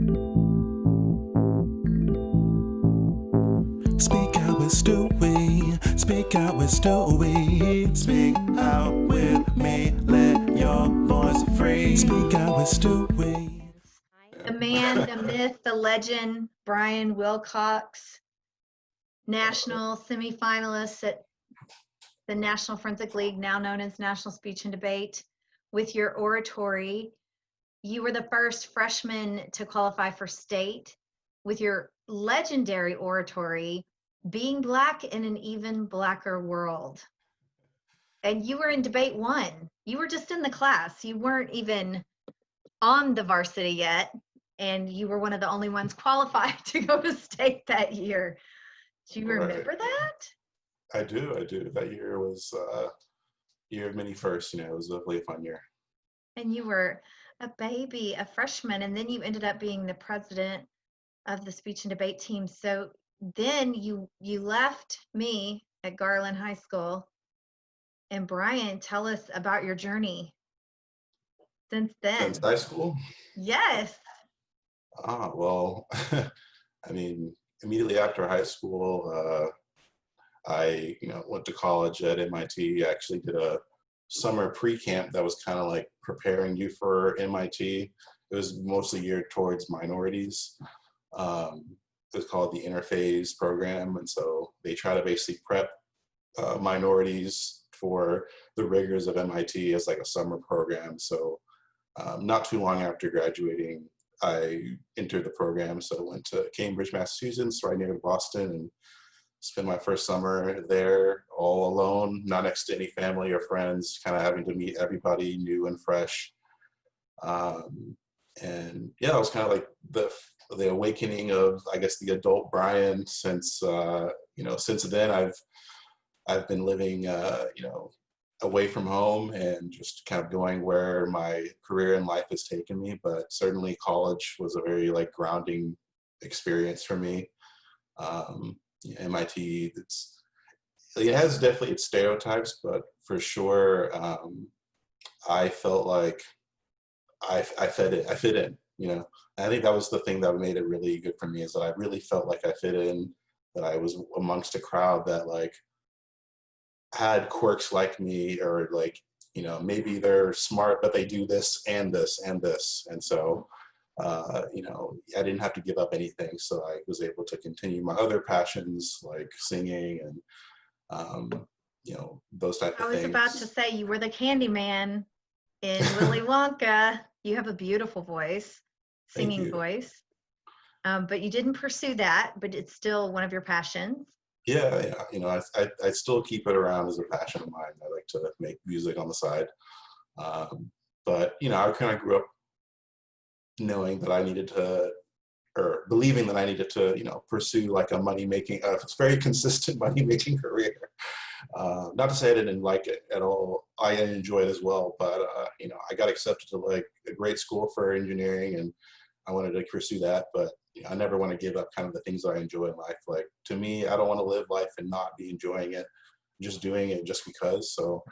Speak out with Stewy. Speak out with Stewy. Speak out with me. Let your voice free. Speak out with Stewy. The man, the myth, the legend, Brian Wilcox, national semifinalist at the National Forensic League, now known as National Speech and Debate, with your oratory. You were the first freshman to qualify for state with your legendary oratory, Being Black in an Even Blacker World. And you were in debate 1. You were just in the class. You weren't even on the varsity yet. And you were one of the only ones qualified to go to state that year. Do you remember that? I do. That year was a year of many firsts. It was definitely a fun year. And you were a baby, a freshman, and then you ended up being the president of the speech and debate team. So then you left me at Garland High School. And Brian, tell us about your journey since then. Since high school? Yes. Well, I mean, immediately after high school, I went to college at MIT. I actually did a summer pre-camp that was kind of like preparing you for MIT. It was mostly geared towards minorities. It's called the Interphase program, and so they try to basically prep minorities for the rigors of MIT as like a summer program. So not too long after graduating, I entered the program. So I went to Cambridge, Massachusetts, right near Boston, and spent my first summer there all alone, not next to any family or friends, kind of having to meet everybody new and fresh. And yeah, it was kind of like the awakening of, I guess, the adult Brian. Since since then I've been living away from home and just kind of going where my career in life has taken me. But certainly college was a very grounding experience for me. MIT, it has definitely its stereotypes, but for sure, I felt like I fit in. And I think that was the thing that made it really good for me, is that I really felt like I fit in, that I was amongst a crowd that had quirks like me, or maybe they're smart, but they do this and this and this. And so, I didn't have to give up anything. So I was able to continue my other passions like singing and, those type of things. I was about to say, you were the candy man in Willy Wonka. You have a beautiful voice, singing voice. But you didn't pursue that, but it's still one of your passions. Yeah. I still keep it around as a passion of mine. I like to make music on the side. But, I kind of grew up knowing that I needed to, or believing that I needed to, pursue a very consistent money-making career. Not to say I didn't like it at all. I enjoyed it as well, but, I got accepted to a great school for engineering, and I wanted to pursue that, but I never want to give up kind of the things that I enjoy in life. To me, I don't want to live life and not be enjoying it, just doing it just because. So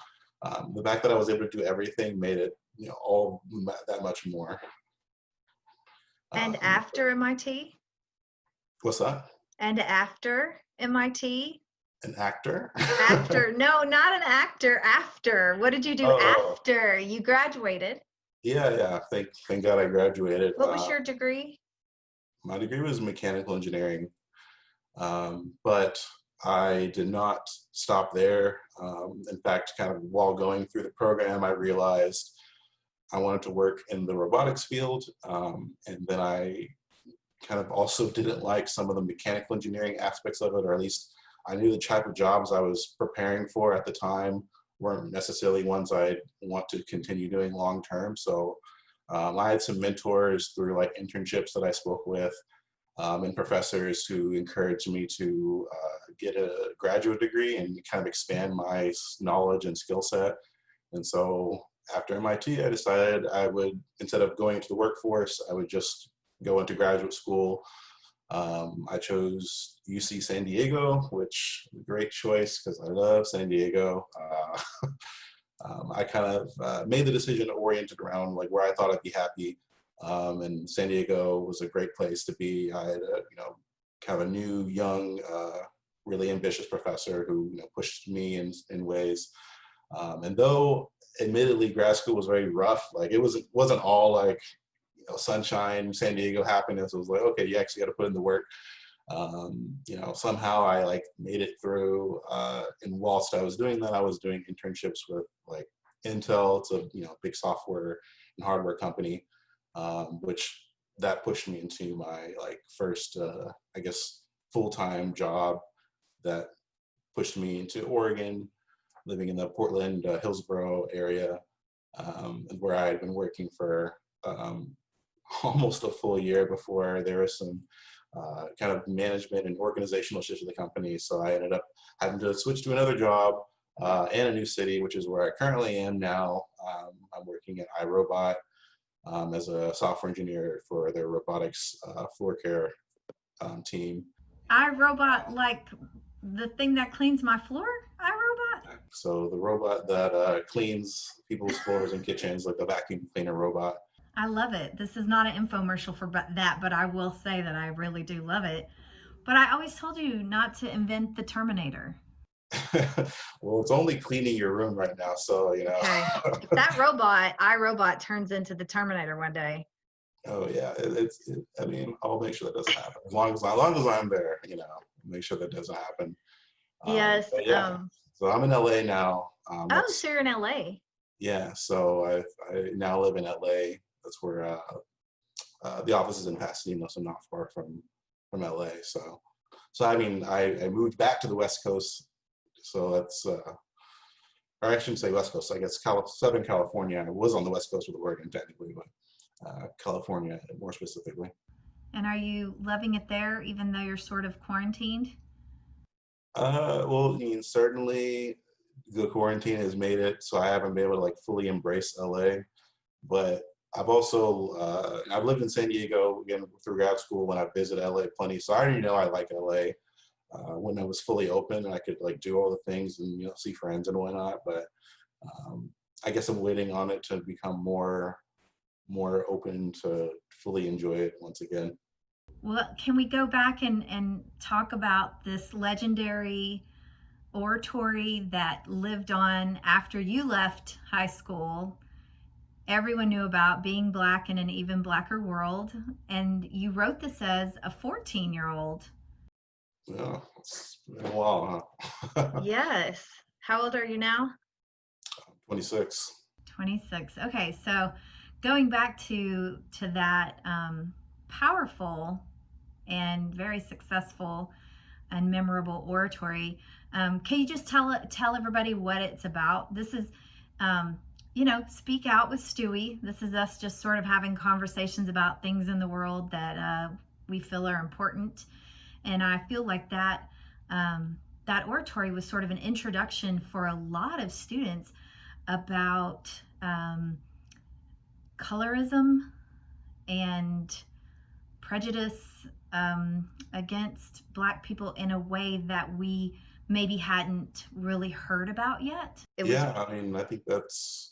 the fact that I was able to do everything made it, all that much more. And after MIT? What's that? And after MIT? An actor? After, no, not an actor, after. What did you do after you graduated? Yeah. Thank God I graduated. What was your degree? My degree was mechanical engineering, but I did not stop there. In fact, kind of while going through the program, I realized I wanted to work in the robotics field, and then I kind of also didn't like some of the mechanical engineering aspects of it, or at least I knew the type of jobs I was preparing for at the time weren't necessarily ones I'd want to continue doing long term. So I had some mentors through internships that I spoke with, and professors who encouraged me to get a graduate degree and kind of expand my knowledge and skill set. And so after MIT, I decided I would, instead of going into the workforce, I would just go into graduate school. I chose UC San Diego, which was a great choice because I love San Diego. I kind of made the decision oriented around where I thought I'd be happy. And San Diego was a great place to be. I had a, kind of a new, young, really ambitious professor who pushed me in ways. And though admittedly grad school was very rough, like it wasn't all like sunshine, San Diego happiness. It was like, okay, you actually got to put in the work. Somehow I like made it through. And whilst I was doing that, I was doing internships with like Intel. It's a big software and hardware company, which that pushed me into my like first, I guess, full-time job that pushed me into Oregon, living in the Portland, Hillsboro area, where I had been working for almost a full year before there was some kind of management and organizational shifts of the company. So I ended up having to switch to another job and a new city, which is where I currently am now. I'm working at iRobot as a software engineer for their robotics floor care team. iRobot, like the thing that cleans my floor? iRobot? So the robot that cleans people's floors and kitchens, like the vacuum cleaner robot. I love it. This is not an infomercial for that, but I will say that I really do love it. But I always told you not to invent the Terminator. Well, it's only cleaning your room right now, so Okay. If that iRobot turns into the Terminator one day. Oh yeah, I mean, I'll make sure that doesn't happen. As long as I'm there, make sure that doesn't happen. Yes. Yeah. So I'm in LA now. So you're in LA. Yeah. So I now live in LA. That's where the office is in Pasadena, so not far from LA. So I mean, I moved back to the West Coast. So that's, or I shouldn't say West Coast. I guess Southern California. I was on the West Coast with Oregon technically, but California more specifically. And are you loving it there, even though you're sort of quarantined? Well, I mean, certainly the quarantine has made it so I haven't been able to like fully embrace LA, but I've also I've lived in San Diego again through grad school when I visited LA plenty, so I already know I like LA. When it was fully open, I could like do all the things and see friends and whatnot. But I guess I'm waiting on it to become more open to fully enjoy it once again. Well, can we go back and talk about this legendary oratory that lived on after you left high school? Everyone knew about being Black in an even blacker world, and you wrote this as a 14-year-old. Yeah, it's been a while, huh? Yes. How old are you now? 26. 26. Okay, so going back to that powerful and very successful and memorable oratory, can you just tell everybody what it's about? This is, Speak Out with Stewy. This is us just sort of having conversations about things in the world that we feel are important. And I feel like that oratory was sort of an introduction for a lot of students about colorism and prejudice against Black people in a way that we maybe hadn't really heard about yet. I mean, I think that's,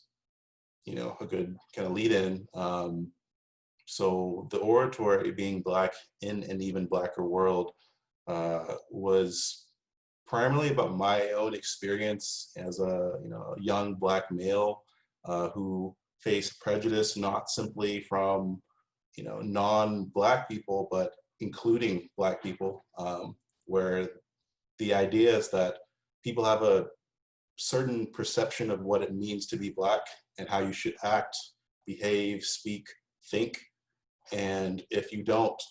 a good kind of lead in. So the oratory, being Black in an even blacker world, was primarily about my own experience as a young Black male who faced prejudice not simply from non-Black people but including Black people, where the idea is that people have a certain perception of what it means to be Black and how you should act, behave, speak, think, and if you don't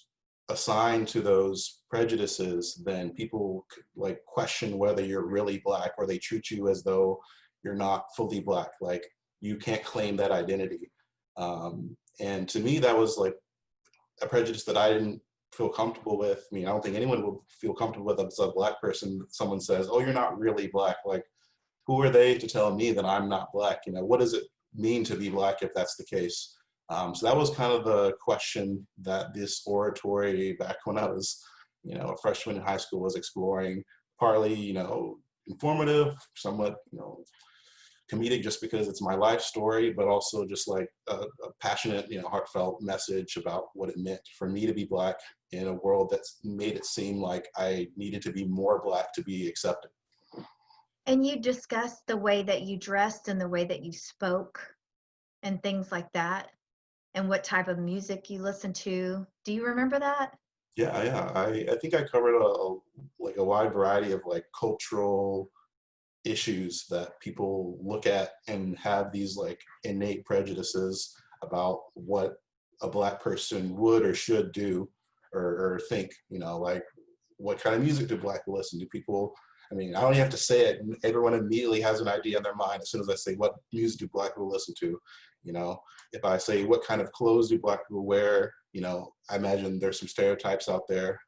assign to those prejudices, then people like question whether you're really Black, or they treat you as though you're not fully Black, like you can't claim that identity. And to me, that was like a prejudice that I didn't feel comfortable with. I mean, I don't think anyone would feel comfortable with as a Black person. Someone says, "Oh, you're not really Black." Like, who are they to tell me that I'm not Black? What does it mean to be Black if that's the case? So that was kind of the question that this oratory back when I was, a freshman in high school was exploring, partly, informative, somewhat, comedic just because it's my life story, but also just like a passionate, heartfelt message about what it meant for me to be Black in a world that's made it seem like I needed to be more Black to be accepted. And you discussed the way that you dressed and the way that you spoke and things like that, and what type of music you listened to. Do you remember that? Yeah. I think I covered a wide variety of like cultural issues that people look at and have these like innate prejudices about what a Black person would or should do or think, like what kind of music do Black people listen to? People, I mean, I don't even have to say it. Everyone immediately has an idea in their mind as soon as I say, what music do Black people listen to? If I say, what kind of clothes do Black people wear? I imagine there's some stereotypes out there.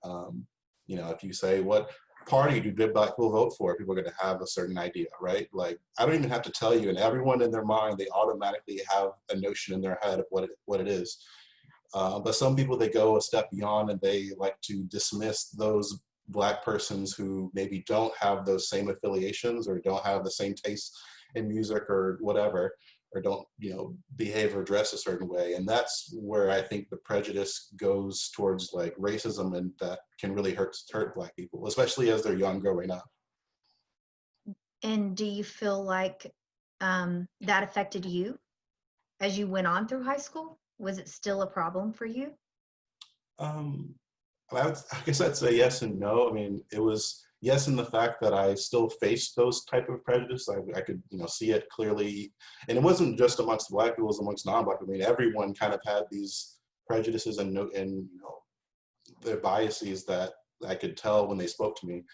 If you say, what party do Black people vote for? People are going to have a certain idea, right? Like, I don't even have to tell you, and everyone in their mind, they automatically have a notion in their head of what it is. But some people, they go a step beyond and they like to dismiss those Black persons who maybe don't have those same affiliations or don't have the same taste in music or whatever, or don't, behave or dress a certain way. And that's where I think the prejudice goes towards like racism, and that can really hurt Black people, especially as they're young growing up. And do you feel like that affected you as you went on through high school? Was it still a problem for you? I guess I'd say yes and no. I mean, it was yes in the fact that I still faced those type of prejudice. I could, see it clearly. And it wasn't just amongst Black people, it was amongst non-Black people. I mean, everyone kind of had these prejudices and their biases that I could tell when they spoke to me.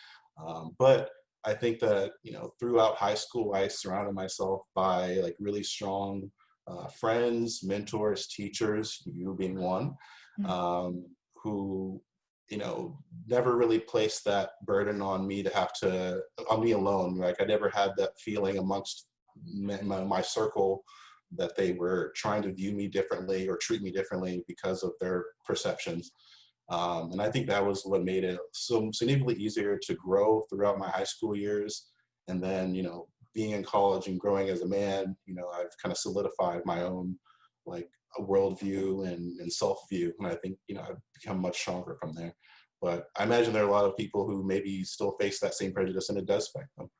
But I think that, throughout high school, I surrounded myself by like really strong friends, mentors, teachers, you being one, who, never really placed that burden on me on me alone. Like I never had that feeling amongst my circle that they were trying to view me differently or treat me differently because of their perceptions. And I think that was what made it so significantly easier to grow throughout my high school years. And then, being in college and growing as a man, I've kind of solidified my own like a worldview and self-view. And I think, I've become much stronger from there. But I imagine there are a lot of people who maybe still face that same prejudice, and it does affect them.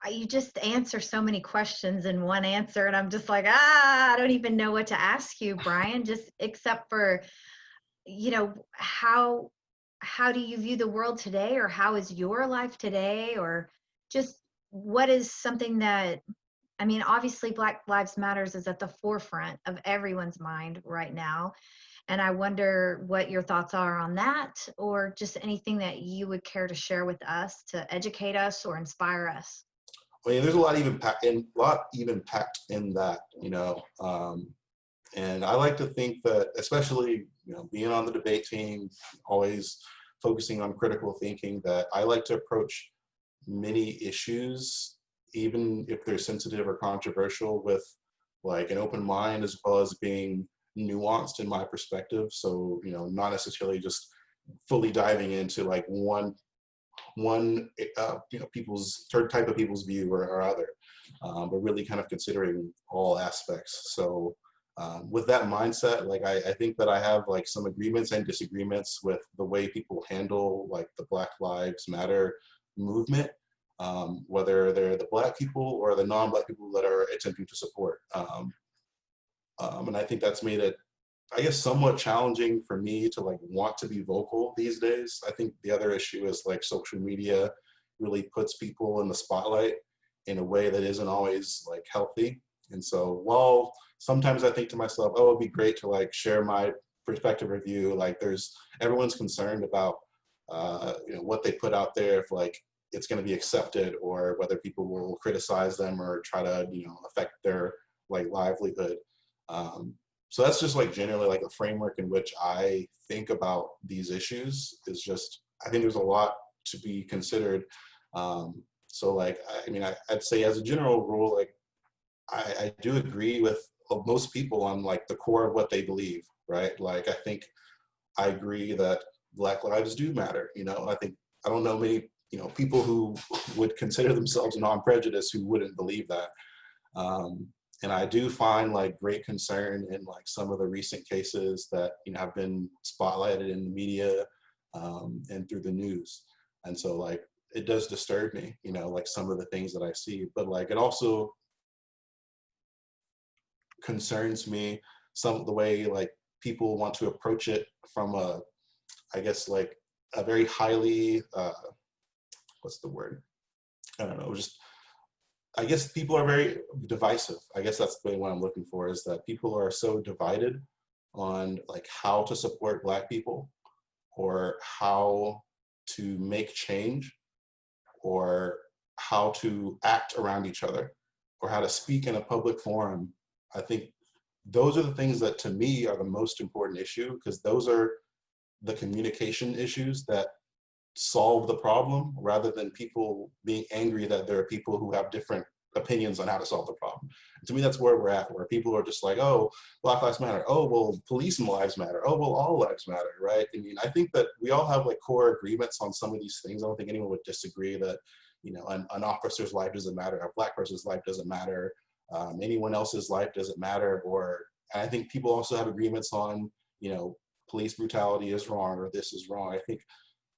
You just answer so many questions in one answer, and I'm just like, I don't even know what to ask you, Brian, just except for, how do you view the world today, or how is your life today, or just what is something that, I mean, obviously Black Lives Matters is at the forefront of everyone's mind right now. And I wonder what your thoughts are on that, or just anything that you would care to share with us to educate us or inspire us. I mean, there's a lot even packed in that, and I like to think that, especially, being on the debate team, always focusing on critical thinking, that I like to approach many issues, even if they're sensitive or controversial, with like an open mind, as well as being nuanced in my perspective. So, not necessarily just fully diving into like one people's type of people's view or other, but really kind of considering all aspects. So with that mindset, like I think that I have like some agreements and disagreements with the way people handle like the Black Lives Matter movement, whether they're the Black people or the non-Black people that are attempting to support. And I think that's made it, I guess, somewhat challenging for me to like want to be vocal these days. I think the other issue is like social media really puts people in the spotlight in a way that isn't always like healthy. And so while sometimes I think to myself, oh, it'd be great to like share my perspective or view, like everyone's concerned about what they put out there, if like it's going to be accepted, or whether people will criticize them or try to affect their like livelihood. So that's just like generally like a framework in which I think about these issues. Is just, I think there's a lot to be considered. So like, I mean, I'd say as a general rule, like I do agree with most people on like the core of what they believe, right? Like I think I agree that Black lives do matter. I don't know many people who would consider themselves non-prejudiced who wouldn't believe that. And I do find like great concern in like some of the recent cases that, you know, have been spotlighted in the media and through the news. And so like, it does disturb me, you know, like some of the things that I see, but like, it also concerns me some of the way like people want to approach it from a, I guess like a very highly, what's the word? I don't know, just, I guess people are very divisive. I guess that's the way what I'm looking for, is that people are so divided on like how to support Black people or how to make change or how to act around each other or how to speak in a public forum. I think those are the things that to me are the most important issue, because those are the communication issues that solve the problem, rather than people being angry that there are people who have different opinions on how to solve the problem. And to me, that's where we're at, where people are just like, oh, Black Lives Matter. Oh, well, police lives matter. Oh, well, all lives matter, right? I mean, I think that we all have like core agreements on some of these things. I don't think anyone would disagree that, you know, an officer's life doesn't matter, a Black person's life doesn't matter, anyone else's life doesn't matter. Or I think people also have agreements on, you know, police brutality is wrong or this is wrong. I think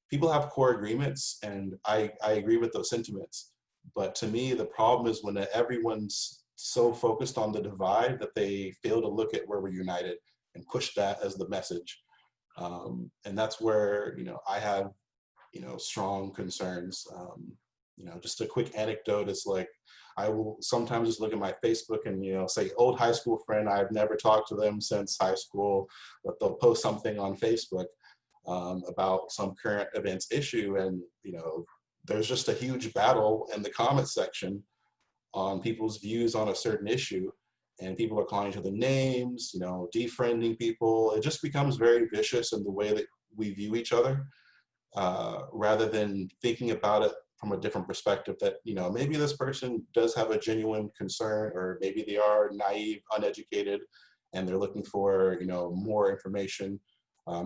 people have core agreements, and I agree with those sentiments. But to me, the problem is when everyone's so focused on the divide that they fail to look at where we're united and push that as the message. And that's where, you know, I have, you know, strong concerns. You know, just a quick anecdote is like, I will sometimes just look at my Facebook and, you know, say old high school friend, I've never talked to them since high school, but they'll post something on Facebook about some current events issue. And, you know, there's just a huge battle in the comment section on people's views on a certain issue, and people are calling each other names, you know, defriending people. It just becomes very vicious in the way that we view each other, rather than thinking about it from a different perspective that, you know, maybe this person does have a genuine concern, or maybe they are naive, uneducated, and they're looking for, you know, more information.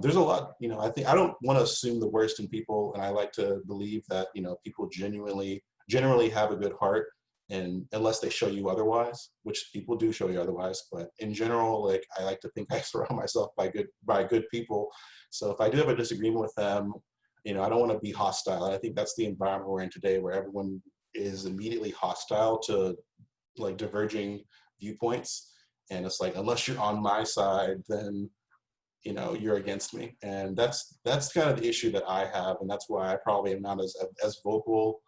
There's a lot, you know, I think I don't want to assume the worst in people, and I like to believe that, you know, people generally have a good heart, and unless they show you otherwise, which people do show you otherwise, but in general, like, I like to think I surround myself by good people. So if I do have a disagreement with them, you know, I don't want to be hostile. And I think that's the environment we're in today, where everyone is immediately hostile to like diverging viewpoints, and it's like, unless you're on my side, then, you know, you're against me. And that's kind of the issue that I have, and that's why I probably am not as vocal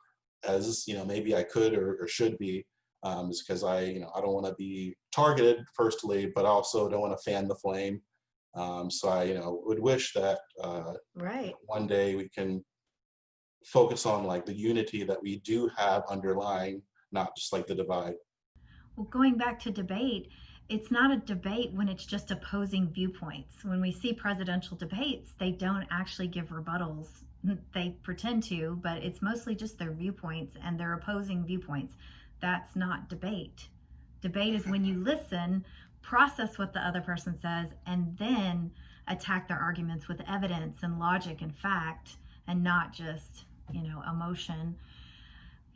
as, you know, maybe I could or should be, is because I, you know, I don't want to be targeted firstly, but I also don't want to fan the flame. So I, you know, would wish that Right. one day we can focus on like the unity that we do have underlying, not just like the divide. Well, going back to debate, it's not a debate when it's just opposing viewpoints. When we see presidential debates, they don't actually give rebuttals. They pretend to, but it's mostly just their viewpoints and their opposing viewpoints. That's not debate. Debate is when you listen, process what the other person says, and then attack their arguments with evidence and logic and fact, and not just, you know, emotion.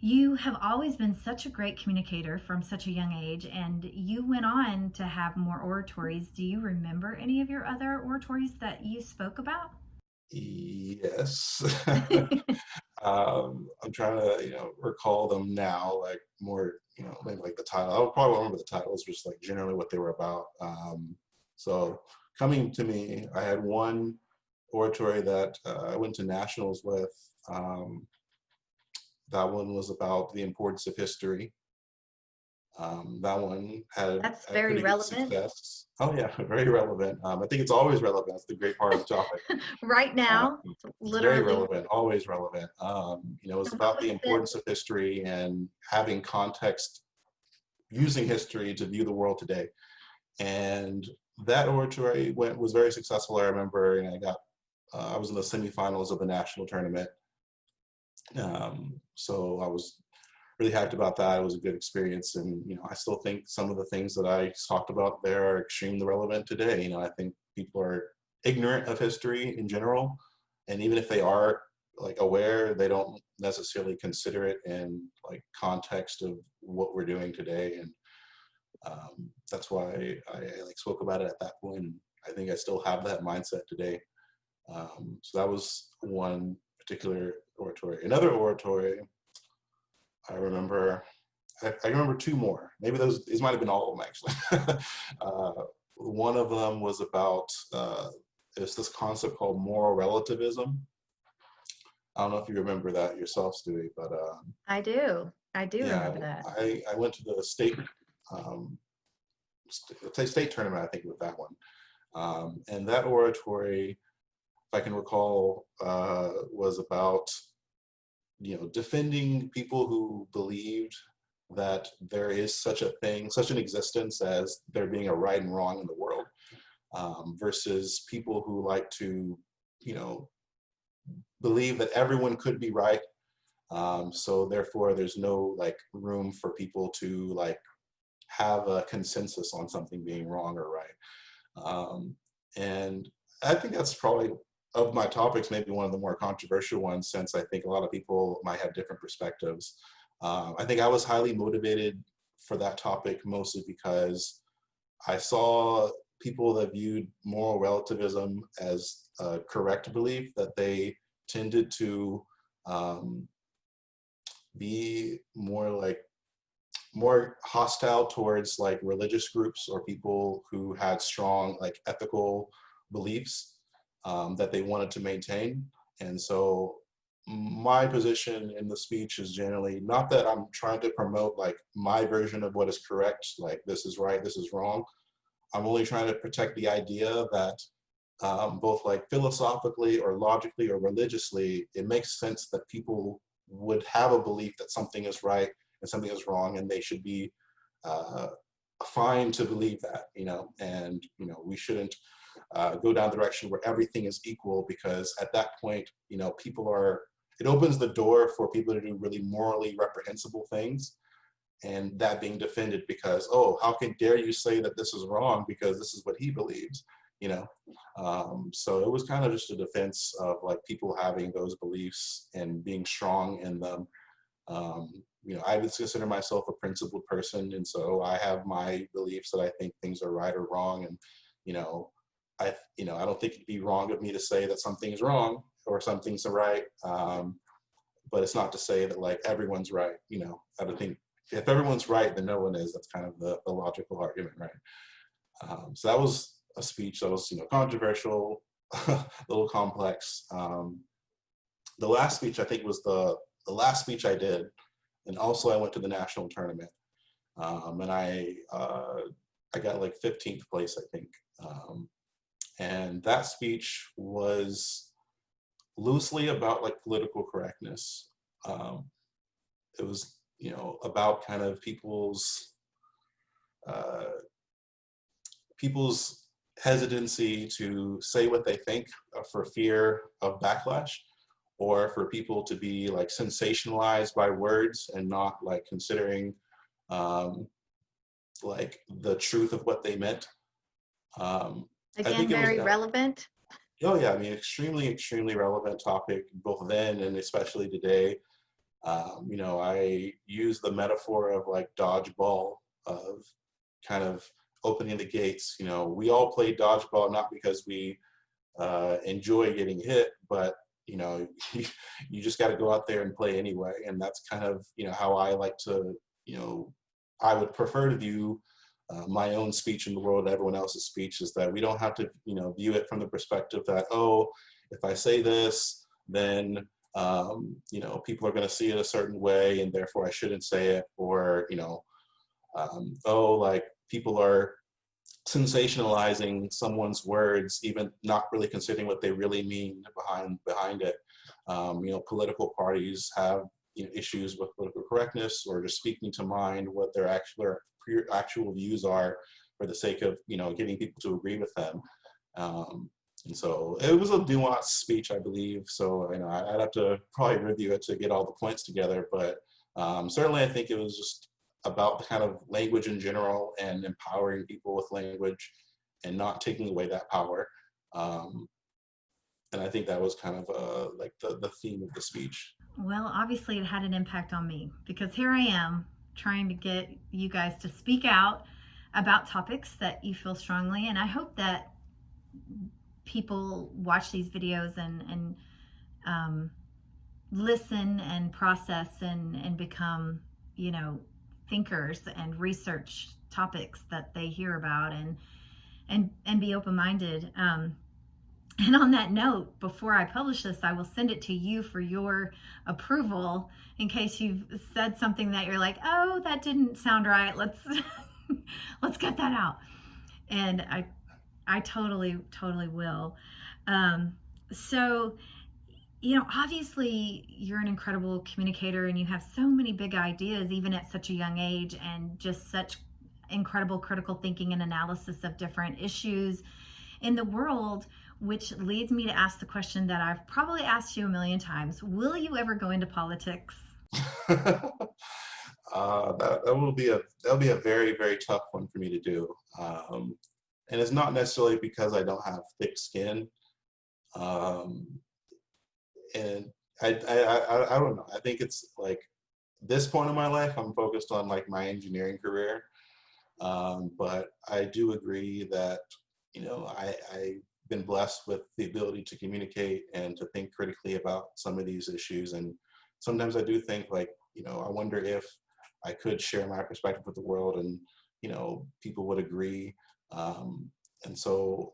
You have always been such a great communicator from such a young age, and you went on to have more oratories. Do you remember any of your other oratories that you spoke about? Yes. I'm trying to, you know, recall them now, like more, you know, maybe like the title. I would probably remember the titles, just like generally what they were about. So coming to me, I had one oratory that I went to nationals with. That one was about the importance of history. That one had That's a very pretty good relevant success. Oh yeah, very relevant. I think it's always relevant. That's the great part of the topic. right now, It's very literally. relevant, always relevant. You know, it's And what about the was the, importance of history and having context, using history to view the world today. And that oratory was very successful. I remember, and I was in the semifinals of the national tournament. So I was really hyped about that. It was a good experience. And, you know, I still think some of the things that I talked about there are extremely relevant today. You know, I think people are ignorant of history in general. And even if they are like aware, they don't necessarily consider it in like context of what we're doing today. And That's why I like spoke about it at that point. And I think I still have that mindset today. So that was one particular oratory. Another oratory, I remember, I remember two more. Maybe these might have been all of them actually. One of them was about, it's this concept called moral relativism. I don't know if you remember that yourself, Stewy, but I do yeah, remember that. I went to the state state tournament, I think, with that one. And that oratory, if I can recall, was about, defending people who believed that there is such a thing, such an existence as there being a right and wrong in the world, versus people who like to, believe that everyone could be right. So therefore, there's no like room for people to like have a consensus on something being wrong or right. And I think that's probably, of my topics, maybe one of the more controversial ones, since I think a lot of people might have different perspectives. I think I was highly motivated for that topic mostly because I saw people that viewed moral relativism as a correct belief, that they tended to be more hostile towards like religious groups or people who had strong like ethical beliefs that they wanted to maintain. And so my position in the speech is generally not that I'm trying to promote like my version of what is correct, like this is right, this is wrong. I'm only trying to protect the idea that both like philosophically or logically or religiously, it makes sense that people would have a belief that something is right and something is wrong, and they should be fine to believe that, and we shouldn't go down the direction where everything is equal, because at that point, it opens the door for people to do really morally reprehensible things, and that being defended because, oh, how dare you say that this is wrong because this is what he believes, so it was kind of just a defense of like people having those beliefs and being strong in them. I would consider myself a principled person, and so I have my beliefs that I think things are right or wrong, and I don't think it'd be wrong of me to say that something's wrong or something's right, but it's not to say that like everyone's right. I don't think if everyone's right, then no one is. That's kind of the logical argument, right? So that was a speech that was controversial, a little complex. The last speech I think was the last speech I did, and also I went to the national tournament, and I got like 15th place, I think. And that speech was loosely about like political correctness. It was, about kind of people's hesitancy to say what they think for fear of backlash, or for people to be like sensationalized by words and not like considering like the truth of what they meant. Again, very relevant. Oh yeah, I mean, extremely, extremely relevant topic, both then and especially today. I use the metaphor of like dodgeball, of kind of opening the gates. We all play dodgeball not because we enjoy getting hit, but you just got to go out there and play anyway. And that's kind of how I like to, I would prefer to view my own speech in the world, everyone else's speech, is that we don't have to view it from the perspective that, oh, if I say this, then people are going to see it a certain way and therefore I shouldn't say it, or oh, like people are sensationalizing someone's words, even not really considering what they really mean behind it. Political parties have issues with political correctness, or just speaking to mind what their actual views are for the sake of getting people to agree with them. And so it was a nuanced speech, I believe. So I'd have to probably review it to get all the points together, but certainly I think it was just about the kind of language in general and empowering people with language and not taking away that power. And I think that was kind of like the theme of the speech. Well, obviously it had an impact on me, because here I am trying to get you guys to speak out about topics that you feel strongly. And I hope that people watch these videos and listen and process and become, thinkers and research topics that they hear about and be open-minded. And on that note, before I publish this, I will send it to you for your approval in case you've said something that you're like, oh, that didn't sound right. Let's let's get that out. And I totally will. So, obviously you're an incredible communicator and you have so many big ideas, even at such a young age, and just such incredible critical thinking and analysis of different issues in the world, which leads me to ask the question that I've probably asked you a million times. Will you ever go into politics? That'll be a very, very tough one for me to do. And it's not necessarily because I don't have thick skin. And I don't know. I think it's like this point in my life, I'm focused on like my engineering career. But I do agree that, I've been blessed with the ability to communicate and to think critically about some of these issues. And sometimes I do think like, I wonder if I could share my perspective with the world and, people would agree. And so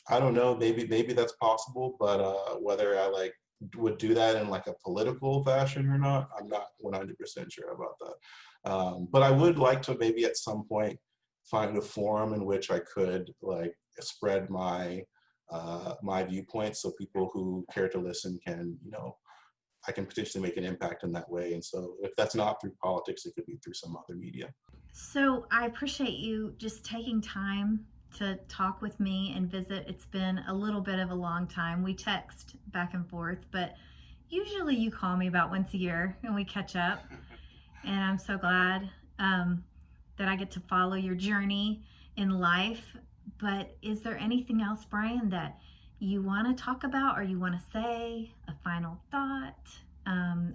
I don't know, maybe that's possible, but whether I would do that in like a political fashion or not, I'm not 100% sure about that. But I would like to maybe at some point find a forum in which I could like spread my my viewpoints, so people who care to listen can, I can potentially make an impact in that way. And so if that's not through politics, it could be through some other media. So I appreciate you just taking time to talk with me and visit. It's been a little bit of a long time. We text back and forth, but usually you call me about once a year and we catch up. And I'm so glad that I get to follow your journey in life. But is there anything else, Brian, that you want to talk about or you want to say? A final thought,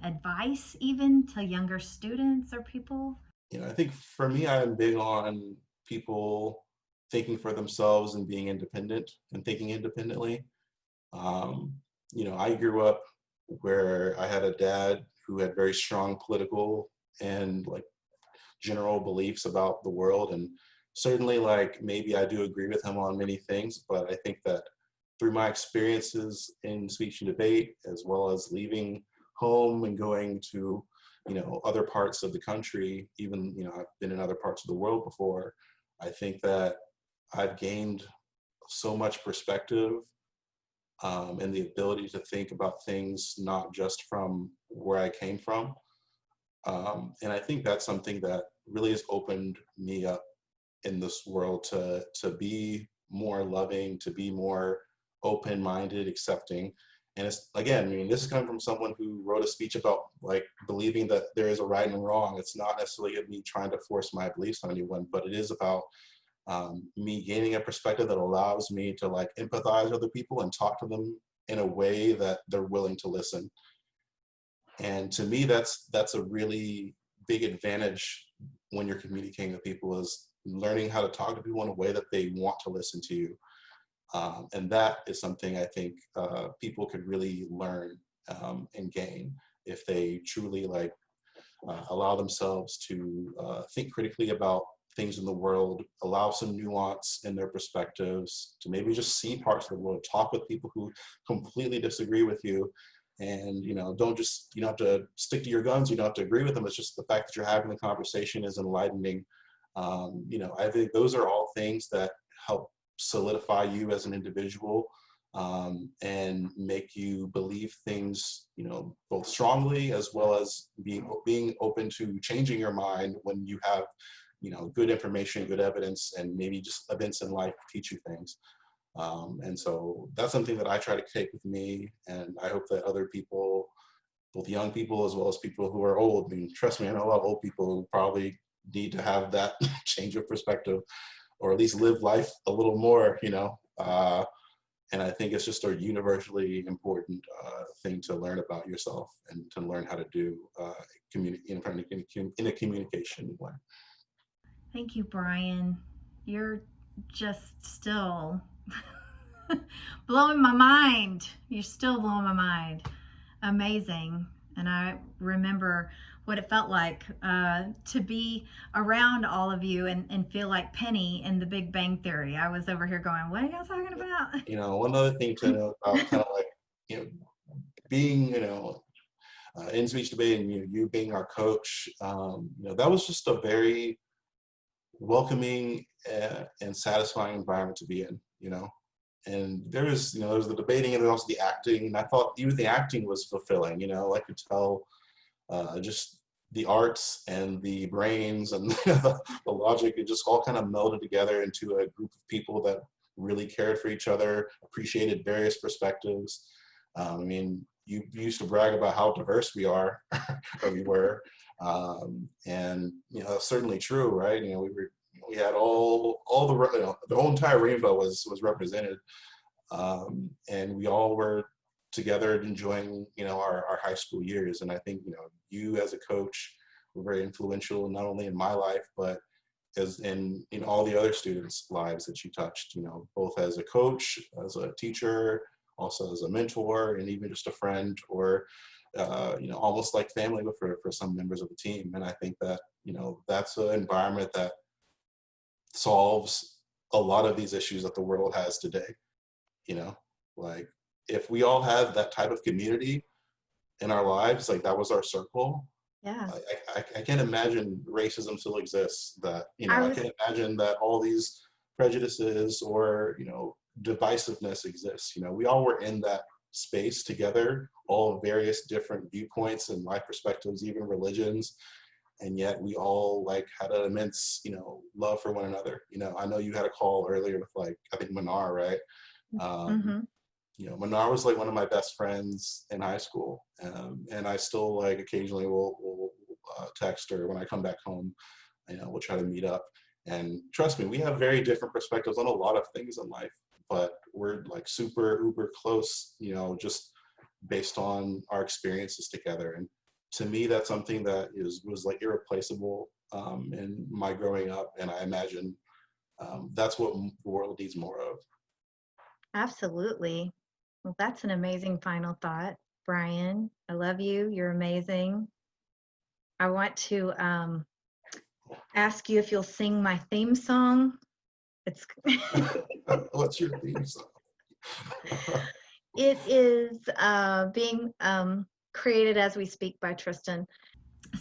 advice even to younger students or people? I think for me, I'm big on people thinking for themselves and being independent and thinking independently. I grew up where I had a dad who had very strong political and like general beliefs about the world. And certainly like maybe I do agree with him on many things, but I think that through my experiences in speech and debate, as well as leaving home and going to, other parts of the country, even, I've been in other parts of the world before, I think that I've gained so much perspective and the ability to think about things not just from where I came from. And I think that's something that really has opened me up in this world to be more loving, to be more open-minded, accepting. And it's, again, this is coming from someone who wrote a speech about like believing that there is a right and wrong. It's not necessarily me trying to force my beliefs on anyone, but it is about me gaining a perspective that allows me to like empathize with other people and talk to them in a way that they're willing to listen. And to me, that's a really big advantage when you're communicating with people, is learning how to talk to people in a way that they want to listen to you. And that is something I think people could really learn and gain if they truly allow themselves to think critically about things in the world, allow some nuance in their perspectives, to maybe just see parts of the world, talk with people who completely disagree with you. And, you don't have to stick to your guns, you don't have to agree with them. It's just the fact that you're having the conversation is enlightening. I think those are all things that help solidify you as an individual and make you believe things, both strongly as well as being open to changing your mind when you have, good information, good evidence, and maybe just events in life teach you things. And so that's something that I try to take with me, and I hope that other people, both young people as well as people who are old, trust me, I know a lot of old people who probably need to have that change of perspective, or at least live life a little more, and I think it's just a universally important thing to learn about yourself and to learn how to do in a communication way. Thank you, Brian. you're just still blowing my mind. You're still blowing my mind. Amazing. And I remember what it felt like to be around all of you and feel like Penny in The Big Bang Theory. I was over here going, what are y'all talking about? You know, one other thing to know about kind of like, you know, being, you know, in speech debate and you being our coach, you know, that was just a very welcoming and satisfying environment to be in, you know. And there's, you know, there's the debating and there's also the acting. And I thought even the acting was fulfilling, you know, I could tell just the arts and the brains and the logic, it just all kind of melded together into a group of people that really cared for each other, appreciated various perspectives. I mean, you used to brag about how diverse we are, or we were, and you know, that's certainly true, right? You know, we had all the, you know, the whole entire rainbow was represented, and we all were together enjoying, you know, our high school years. And I think, you know, you as a coach were very influential, not only in my life, but as in all the other students' lives that you touched, you know, both as a coach, as a teacher, also as a mentor, and even just a friend, or you know, almost like family for some members of the team. And I think that, you know, that's an environment that solves a lot of these issues that the world has today. You know, like if we all had that type of community in our lives, like that was our circle, Yeah. I can't imagine racism still exists. That, you know, I I was can't imagine that all these prejudices or, you know, divisiveness exists. You know, we all were in that space together, all various different viewpoints and life perspectives, even religions, and yet we all like had an immense, you know, love for one another. You know, I know you had a call earlier with like, I think Manar, right? mm-hmm. You know, Manar was like one of my best friends in high school, and I still like occasionally will text her when I come back home. You know, we'll try to meet up. And trust me, we have very different perspectives on a lot of things in life, but we're like super uber close. You know, just based on our experiences together. And to me, that's something that was like irreplaceable in my growing up, and I imagine that's what the world needs more of. Absolutely. Well, that's an amazing final thought, Brian. I love you. You're amazing. I want to ask you if you'll sing my theme song. It's What's your theme song? it is being created as we speak by Tristan.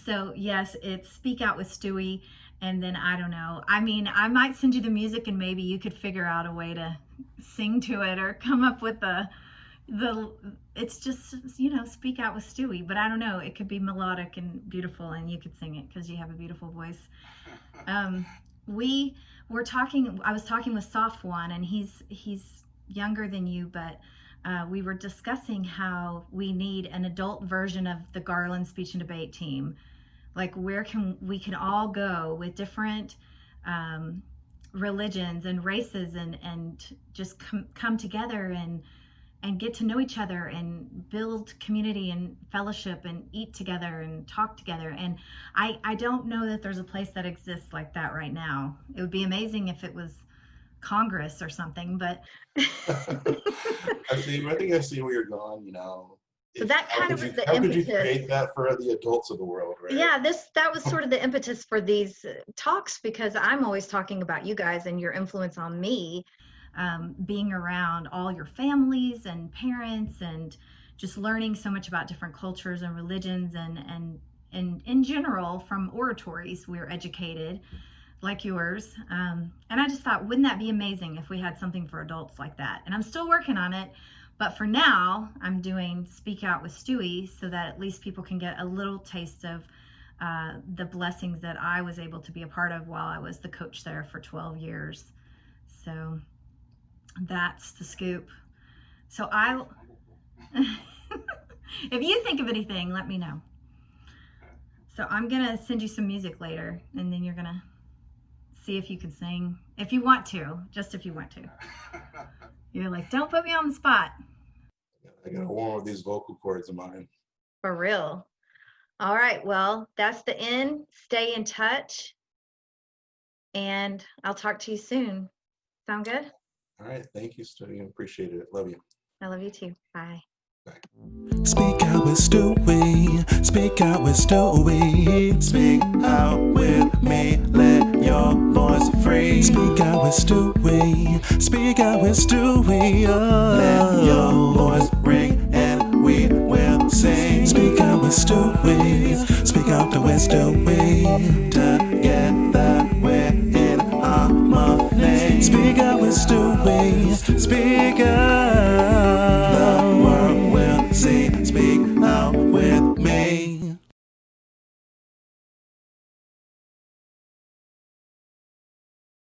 So yes, it's Speak Out with Stewy. And then I don't know. I mean, I might send you the music and maybe you could figure out a way to sing to it or come up with the it's just, you know, Speak Out with Stewy. But I don't know. It could be melodic and beautiful and you could sing it because you have a beautiful voice. We were talking, I was talking with Soft One, and he's younger than you, but we were discussing how we need an adult version of the Garland speech and debate team. Like where we can all go with different religions and races and just come together and get to know each other and build community and fellowship and eat together and talk together. And I don't know that there's a place that exists like that right now. It would be amazing if it was Congress or something, but I think I see where you're going, you know. So that kind of was the How could you impetus. create that for the adults of the world, right? Yeah, that was sort of the impetus for these talks, because I'm always talking about you guys and your influence on me. Being around all your families and parents and just learning so much about different cultures and religions and in general from oratories we're educated like yours. And I just thought, wouldn't that be amazing if we had something for adults like that? And I'm still working on it. But for now, I'm doing Speak Out with Stewy so that at least people can get a little taste of the blessings that I was able to be a part of while I was the coach there for 12 years. So that's the scoop. So if you think of anything, let me know. So I'm going to send you some music later, and then you're going to see if you can sing. If you want to, just if you want to. You're like, don't put me on the spot. I gotta warm up these vocal cords of mine. For real. All right. Well, that's the end. Stay in touch. and I'll talk to you soon. Sound good? All right. Thank you, Stewy. Appreciate it. Love you. I love you too. Bye. Speak out with Stewy. Speak out with Stewy. Speak out with me. Let your voice free. Speak out with Stewy. Speak out with Stewy. Oh. Let your voice ring and we will sing. Speak out with Stewy. Speak out with Stewy.